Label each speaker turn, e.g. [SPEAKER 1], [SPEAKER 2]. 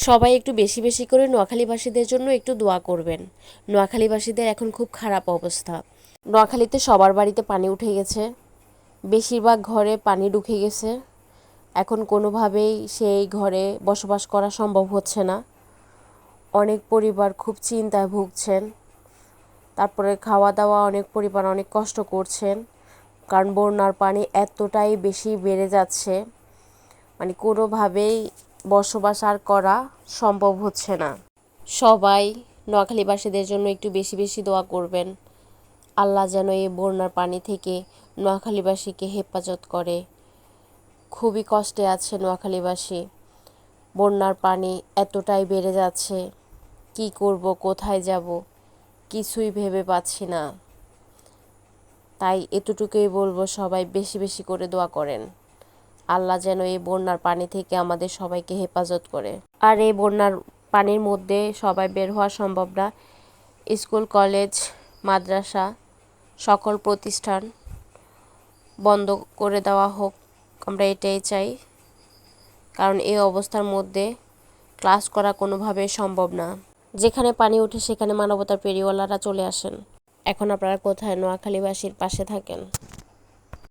[SPEAKER 1] সবাই একটু বেশি বেশি করে নোয়াখালীবাসীদের জন্য একটু দোয়া করবেন। নোয়াখালীবাসীদের এখন খুব খারাপ অবস্থা। নোয়াখালীতে সবার বাড়িতে পানি উঠে গেছে, বেশিরভাগ ঘরে পানি ঢুকে গেছে। এখন কোনোভাবেই সেই ঘরে বসবাস করা সম্ভব হচ্ছে না। অনেক পরিবার খুব চিন্তায় ভুগছেন। তারপরে খাওয়া দাওয়া অনেক পরিবার অনেক কষ্ট করছেন, কারণ বন্যার পানি এতটাই বেশি বেড়ে যাচ্ছে, মানে কোনোভাবেই বসবাস আর করা সম্ভব হচ্ছে না। সবাই নোয়াখালীবাসীদের জন্য একটু বেশি বেশি দোয়া করবেন। আল্লাহ যেন এই বন্যার পানি থেকে নোয়াখালীবাসীকে হেফাজত করে। খুবই কষ্টে আছে নোয়াখালীবাসী। বন্যার পানি এতটাই বেড়ে যাচ্ছে, কি করব, কোথায় যাব, কিছুই ভেবে পাচ্ছি না। তাই এতটুকুই বলবো, সবাই বেশি বেশি করে দোয়া করেন। আল্লাহ যেন এই বন্যার পানি থেকে আমাদের সবাইকে হেফাজত করে। আর এই বন্যার পানির মধ্যে সবাই বের হওয়া সম্ভব না। স্কুল, কলেজ, মাদ্রাসা সকল প্রতিষ্ঠান বন্ধ করে দেওয়া হোক, আমরা এটাই চাই। কারণ এই অবস্থার মধ্যে ক্লাস করা কোনোভাবে সম্ভব না। যেখানে পানি ওঠে সেখানে মানবতার ফেরিওয়ালারা চলে আসেন। এখন আপনারা কোথায় নোয়াখালীবাসীর পাশে থাকেন?